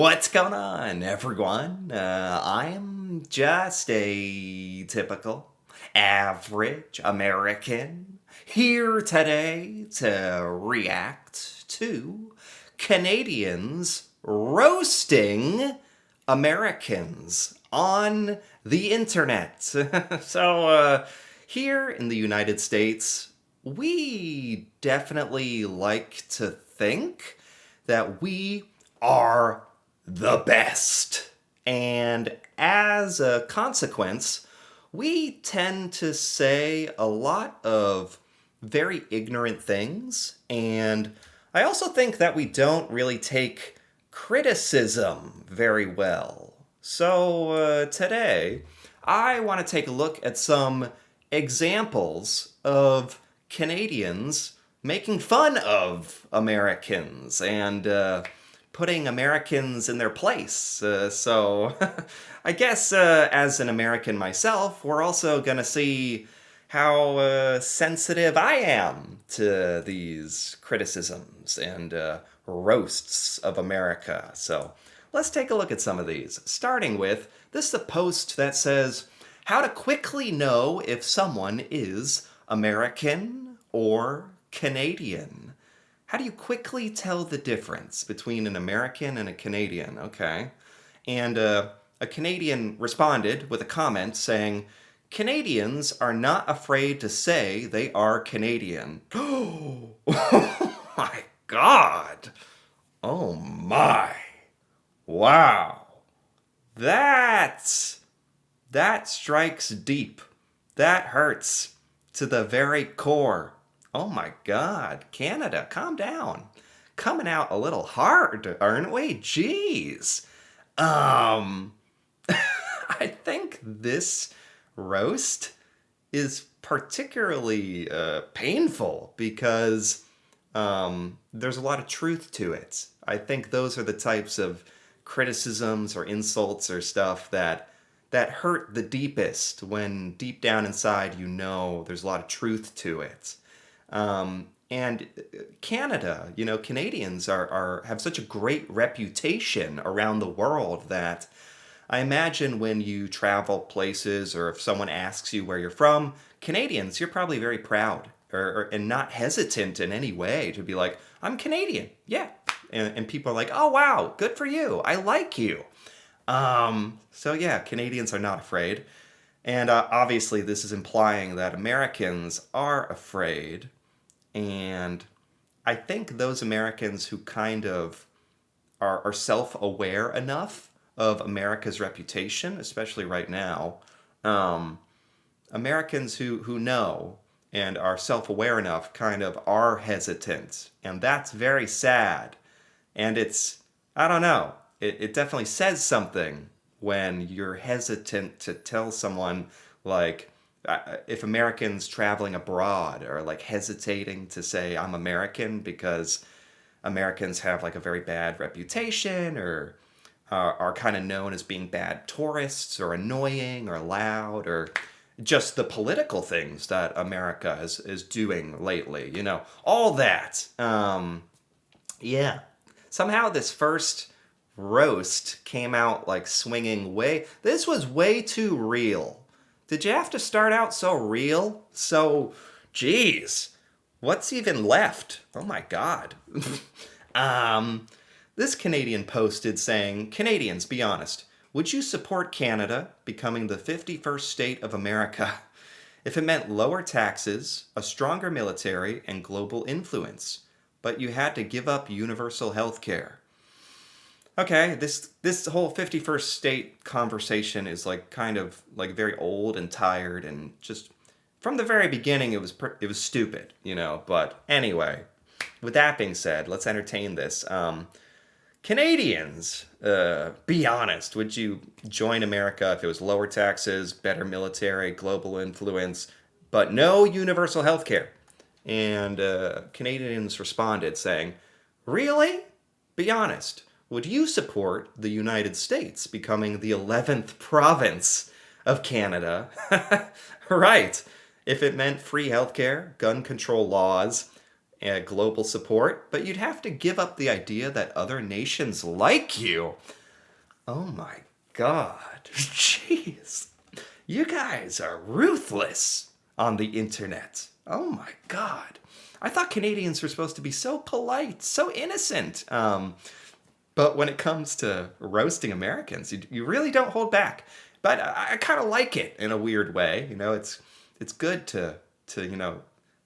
What's going on, everyone? I am just a typical, average American here today to react to Canadians roasting Americans on the internet. Here in the United States, we definitely like to think that we are the best. And as a consequence, we tend to say a lot of very ignorant things. And I also think that we don't really take criticism very well. Today, I want to take a look at some examples of Canadians making fun of Americans and putting Americans in their place. I guess as an American myself, we're also going to see how sensitive I am to these criticisms and roasts of America. So let's take a look at some of these. Starting with this is a post that says, how to quickly know if someone is American or Canadian. How do you quickly tell the difference between an American and a Canadian? Okay. And a Canadian responded with a comment saying, Canadians are not afraid to say they are Canadian. Oh my God. Oh my. Wow. That strikes deep. That hurts to the very core. Oh my God, Canada, calm down. Coming out a little hard, aren't we? Jeez. Um, I think this roast is particularly painful because there's a lot of truth to it. I think those are the types of criticisms or insults or stuff that hurt the deepest when deep down inside you know there's a lot of truth to it. And Canada, Canadians are have such a great reputation around the world that I imagine when you travel places or if someone asks you where you're from, Canadians, you're probably very proud and not hesitant in any way to be like, I'm Canadian. Yeah. And people are like, oh, wow, good for you. I like you. Yeah, Canadians are not afraid. And obviously, this is implying that Americans are afraid. And I think those Americans who kind of are self aware enough of America's reputation, especially right now, Americans who know and are self aware enough kind of are hesitant. And that's very sad. And I don't know, it definitely says something when you're hesitant to tell someone, like, if Americans traveling abroad are like hesitating to say I'm American because Americans have like a very bad reputation or are kind of known as being bad tourists or annoying or loud or just the political things that America is doing lately, all that. Yeah. Somehow this first roast came out like swinging this was way too real. Did you have to start out so real? Geez, what's even left? Oh my God. This Canadian posted saying, Canadians, be honest. Would you support Canada becoming the 51st state of America if it meant lower taxes, a stronger military, and global influence, but you had to give up universal health care? Okay, this whole 51st state conversation is like kind of like very old and tired and just from the very beginning it was stupid, but anyway, with that being said, let's entertain this. Canadians, be honest, would you join America if it was lower taxes, better military, global influence, but no universal health care? And Canadians responded saying, really? Be honest. Would you support the United States becoming the 11th province of Canada? Right. If it meant free healthcare, gun control laws, global support, but you'd have to give up the idea that other nations like you. Oh my God. Jeez. You guys are ruthless on the internet. Oh my God. I thought Canadians were supposed to be so polite, so innocent. But when it comes to roasting Americans, you really don't hold back. But I kind of like it in a weird way. It's good to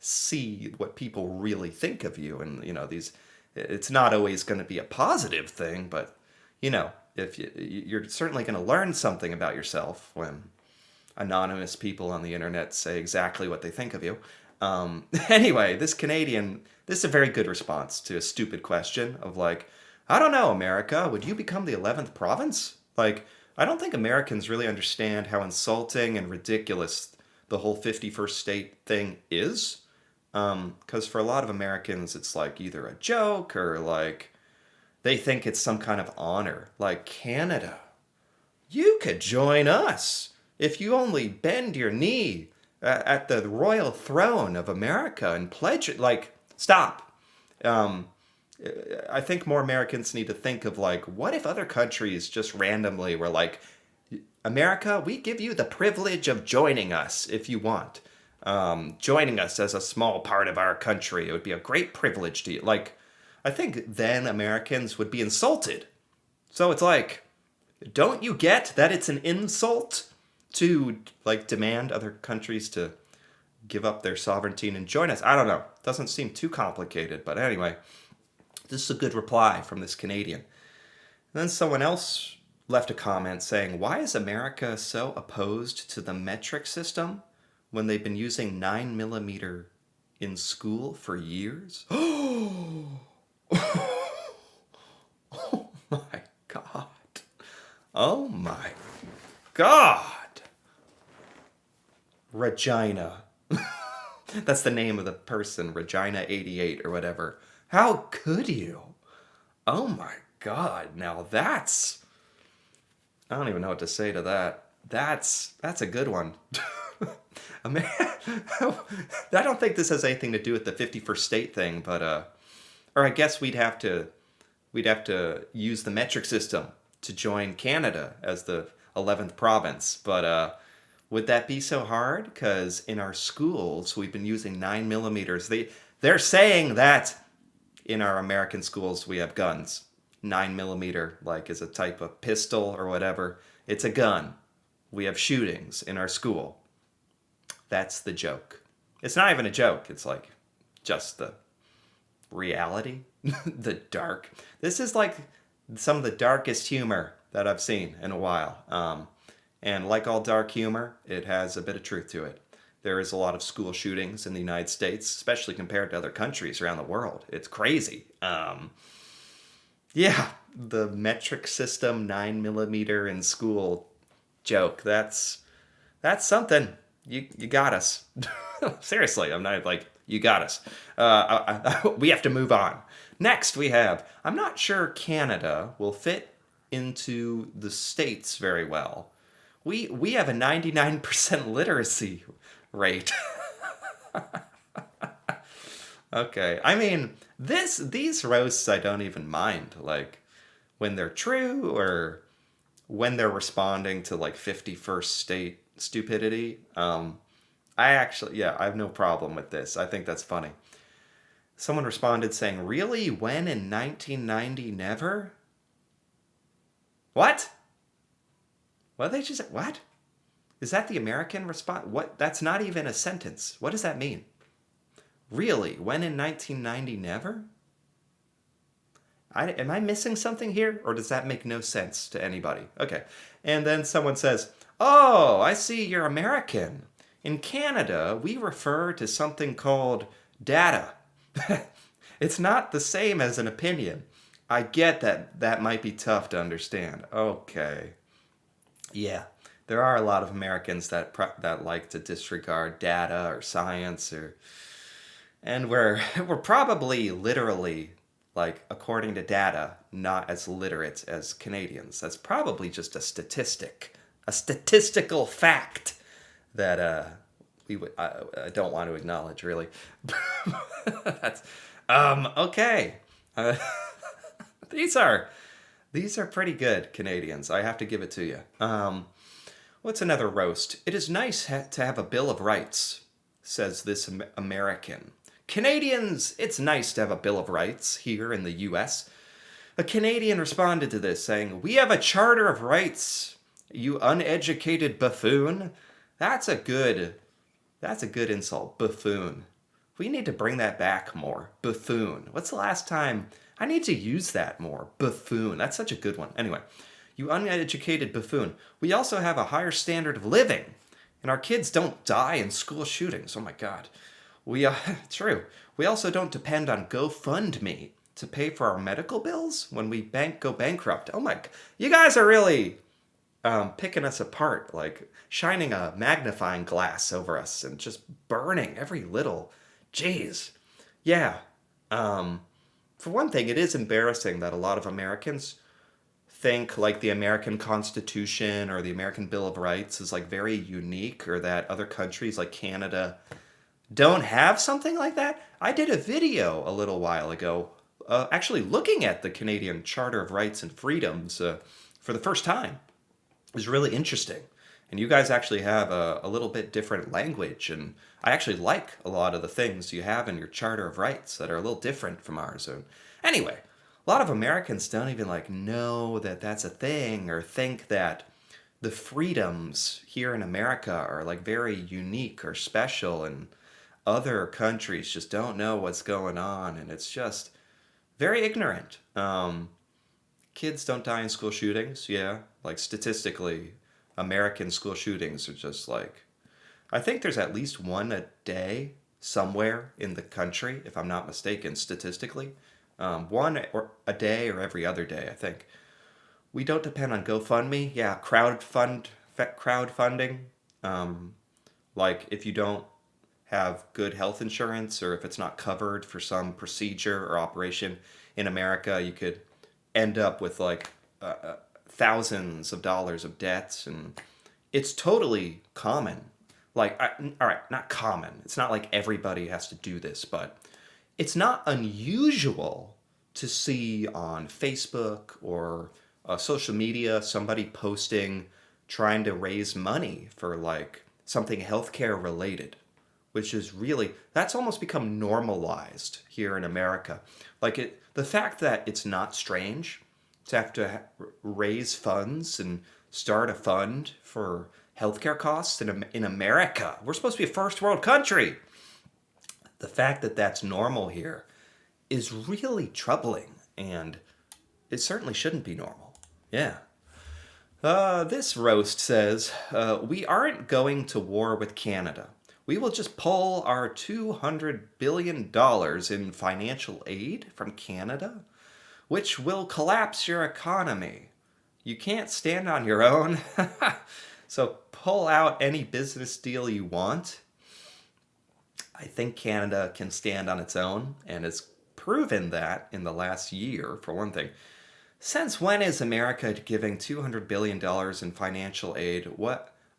see what people really think of you, and these. It's not always going to be a positive thing, but if you're certainly going to learn something about yourself when anonymous people on the internet say exactly what they think of you. Anyway, this is a very good response to a stupid question of like, I don't know, America, would you become the 11th province? Like, I don't think Americans really understand how insulting and ridiculous the whole 51st state thing is. Because for a lot of Americans, it's like either a joke or like they think it's some kind of honor. Like, Canada, you could join us if you only bend your knee at the royal throne of America and pledge it. Like, stop. Um, I think more Americans need to think of like, what if other countries just randomly were like, America, we give you the privilege of joining us if you want. Joining us as a small part of our country. It would be a great privilege to you. Like, I think then Americans would be insulted. So it's like, don't you get that it's an insult to like demand other countries to give up their sovereignty and join us? I don't know. Doesn't seem too complicated, but anyway, this is a good reply from this Canadian. And then someone else left a comment saying, why is America so opposed to the metric system when they've been using 9mm in school for years? Oh my God. Oh my God. Regina. That's the name of the person, Regina 88 or whatever. How could you? Oh my God. Now I don't even know what to say to that. That's a good one. I don't think this has anything to do with the 51st state thing, but or I guess we'd have to use the metric system to join Canada as the 11th province. But would that be so hard? Because in our schools, we've been using 9mm. They're saying that in our American schools we have guns. 9mm, like, is a type of pistol or whatever. It's a gun. We have shootings in our school. That's the joke. It's not even a joke. It's like just the reality. The dark. This is like some of the darkest humor that I've seen in a while. And like all dark humor, it has a bit of truth to it. There is a lot of school shootings in the United States, especially compared to other countries around the world. It's crazy. Yeah, the metric system 9mm in school joke. That's something. You got us. Seriously, I'm not like, you got us. We have to move on. Next we have, I'm not sure Canada will fit into the States very well. We have a 99% literacy rate. Okay. I mean, these roasts I don't even mind. Like, when they're true or when they're responding to like 51st state stupidity. I have no problem with this. I think that's funny. Someone responded saying, really? When in 1990 never? What? What did they just say? What? Is that the American response? What? That's not even a sentence. What does that mean? Really? When in 1990 never? Am I missing something here? Or does that make no sense to anybody? Okay. And then someone says, oh, I see you're American. In Canada, we refer to something called data. It's not the same as an opinion. I get that might be tough to understand. Okay. Yeah. There are a lot of Americans that like to disregard data or science and we're probably literally, like, according to data, not as literate as Canadians. That's probably just a statistical fact that we would I don't want to acknowledge really. That's okay. Uh, these are these are pretty good Canadians. I have to give it to you. What's another roast? It is nice to have a Bill of Rights, says this American. Canadians, it's nice to have a Bill of Rights here in the U.S. A Canadian responded to this saying, "We have a Charter of Rights, you uneducated buffoon." That's a good insult, buffoon. We need to bring that back more. Buffoon. What's the last time? I need to use that more. Buffoon. That's such a good one. Anyway, you uneducated buffoon. We also have a higher standard of living, and our kids don't die in school shootings. Oh my God. True. We also don't depend on GoFundMe to pay for our medical bills when we go bankrupt. Oh my, you guys are really picking us apart, like shining a magnifying glass over us and just burning every little. Jeez. Yeah. For one thing, it is embarrassing that a lot of Americans think like the American Constitution or the American Bill of Rights is like very unique, or that other countries like Canada don't have something like that. I did a video a little while ago actually looking at the Canadian Charter of Rights and Freedoms for the first time. It was really interesting. And you guys actually have a little bit different language, and I actually like a lot of the things you have in your Charter of Rights that are a little different from ours. And anyway, a lot of Americans don't even like know that that's a thing, or think that the freedoms here in America are like very unique or special, and other countries just don't know what's going on, and it's just very ignorant. Kids don't die in school shootings, yeah. Like statistically, American school shootings are just like, I think there's at least one a day somewhere in the country, if I'm not mistaken, statistically. One or a day or every other day, I think. We don't depend on GoFundMe. Yeah, crowdfunding. Like if you don't have good health insurance, or if it's not covered for some procedure or operation in America, you could end up with like thousands of dollars of debts, and it's totally common. Like, all right, not common. It's not like everybody has to do this, but it's not unusual to see on Facebook or social media somebody posting trying to raise money for like something healthcare related, which is really, that's almost become normalized here in America. Like the fact that it's not strange to have to raise funds and start a fund for healthcare costs in America. We're supposed to be a first world country. The fact that that's normal here is really troubling, and it certainly shouldn't be normal. Yeah. This roast says, we aren't going to war with Canada. We will just pull our $200 billion in financial aid from Canada, which will collapse your economy. You can't stand on your own, so pull out any business deal you want. I think Canada can stand on its own, and it's proven that in the last year, for one thing. Since when is America giving $200 billion in financial aid?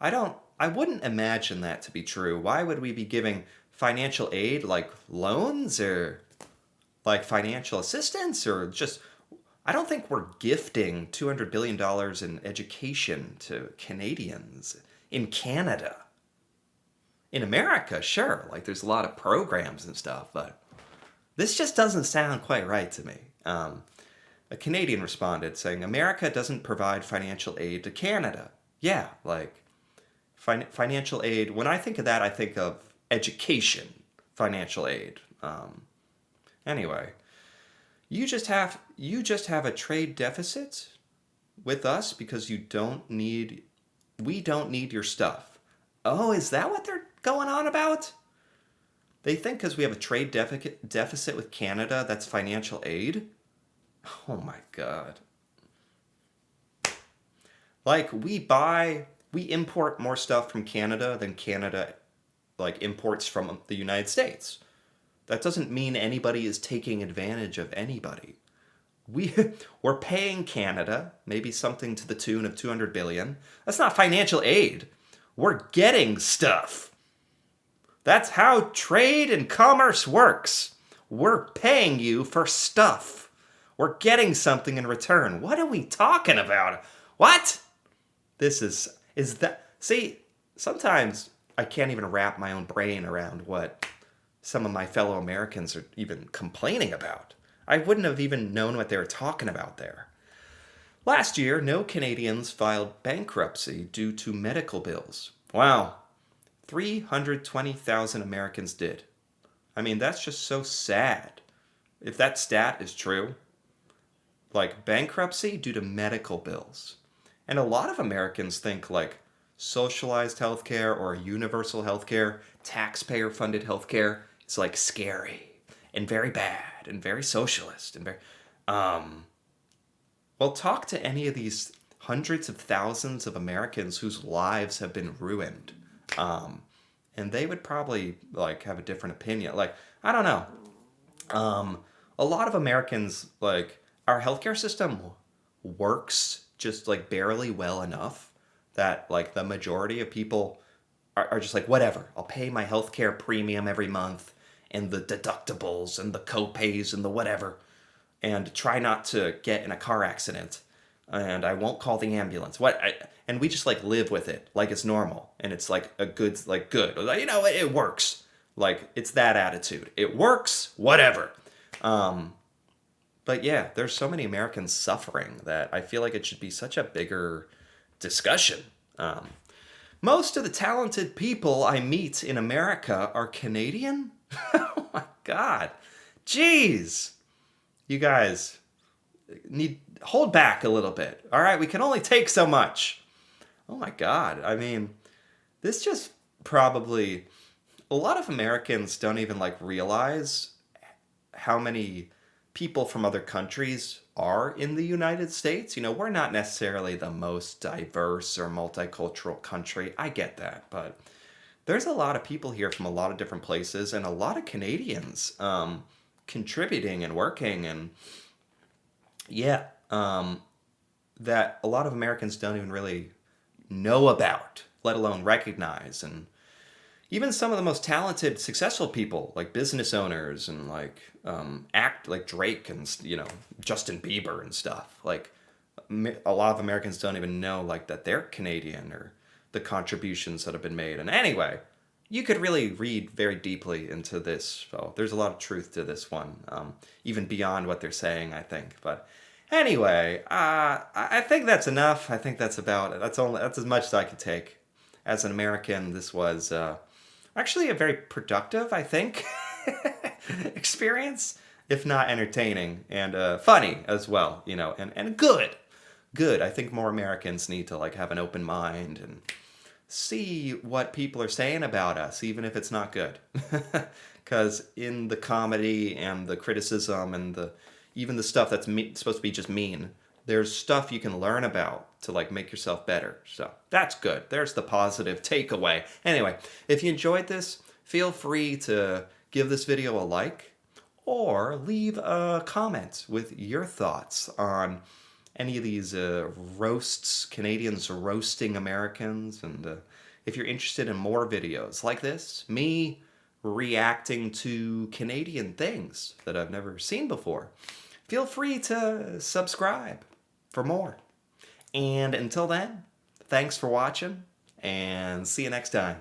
I wouldn't imagine that to be true. Why would we be giving financial aid, like loans or like financial assistance, or just, I don't think we're gifting $200 billion in education to Canadians in Canada. In America, sure, like there's a lot of programs and stuff, but this just doesn't sound quite right to me. A Canadian responded saying, America doesn't provide financial aid to Canada. Yeah, like financial aid, when I think of that, I think of education financial aid. Anyway, you just have a trade deficit with us because we don't need your stuff. Oh, is that what they're going on about? They think because we have a trade deficit with Canada, that's financial aid? Oh my God. Like we import more stuff from Canada than Canada like imports from the United States. That doesn't mean anybody is taking advantage of anybody. We're paying Canada maybe something to the tune of $200 billion. That's not financial aid. We're getting stuff. That's how trade and commerce works. We're paying you for stuff. We're getting something in return. What are we talking about? What? Is that, see, sometimes I can't even wrap my own brain around what some of my fellow Americans are even complaining about. I wouldn't have even known what they were talking about there. Last year, no Canadians filed bankruptcy due to medical bills. Wow, 320,000 Americans did. I mean, that's just so sad. If that stat is true, like bankruptcy due to medical bills. And a lot of Americans think like socialized healthcare or universal healthcare, taxpayer funded healthcare is like scary and very bad and very socialist and very well, talk to any of these hundreds of thousands of Americans whose lives have been ruined. And they would probably like have a different opinion. Like, I don't know. A lot of Americans, like, our healthcare system works just like barely well enough that like the majority of people are just like, whatever, I'll pay my healthcare premium every month and the deductibles and the co-pays and the whatever, and try not to get in a car accident, and I won't call the ambulance. And we just like live with it like it's normal, and it's like a good, like good, like, you know, it works. Like it's that attitude. It works, whatever. But yeah, there's so many Americans suffering that I feel like it should be such a bigger discussion. Most of the talented people I meet in America are Canadian. Oh my God, jeez. You guys need hold back a little bit. All right, we can only take so much. Oh my God. I mean, this just probably a lot of Americans don't even like realize how many people from other countries are in the United States. You know, we're not necessarily the most diverse or multicultural country. I get that, but there's a lot of people here from a lot of different places and a lot of Canadians contributing and working, and yeah, that a lot of Americans don't even really know about, let alone recognize. And even some of the most talented, successful people, like business owners and like act like Drake and you know Justin Bieber and stuff. Like a lot of Americans don't even know like that they're Canadian or the contributions that have been made. And anyway, you could really read very deeply into this. So there's a lot of truth to this one, even beyond what they're saying, I think. But anyway, I think that's enough. I think that's about it. That's as much as I could take. As an American, this was actually a very productive, I think, experience, if not entertaining and funny as well, you know, and good. Good. I think more Americans need to like have an open mind and see what people are saying about us, even if it's not good. Because in the comedy and the criticism and even the stuff that's supposed to be just mean, there's stuff you can learn about to like make yourself better. So that's good. There's the positive takeaway. Anyway, if you enjoyed this, feel free to give this video a like or leave a comment with your thoughts on any of these roasts, Canadians roasting Americans. And if you're interested in more videos like this, me reacting to Canadian things that I've never seen before, feel free to subscribe for more. And until then, thanks for watching and see you next time.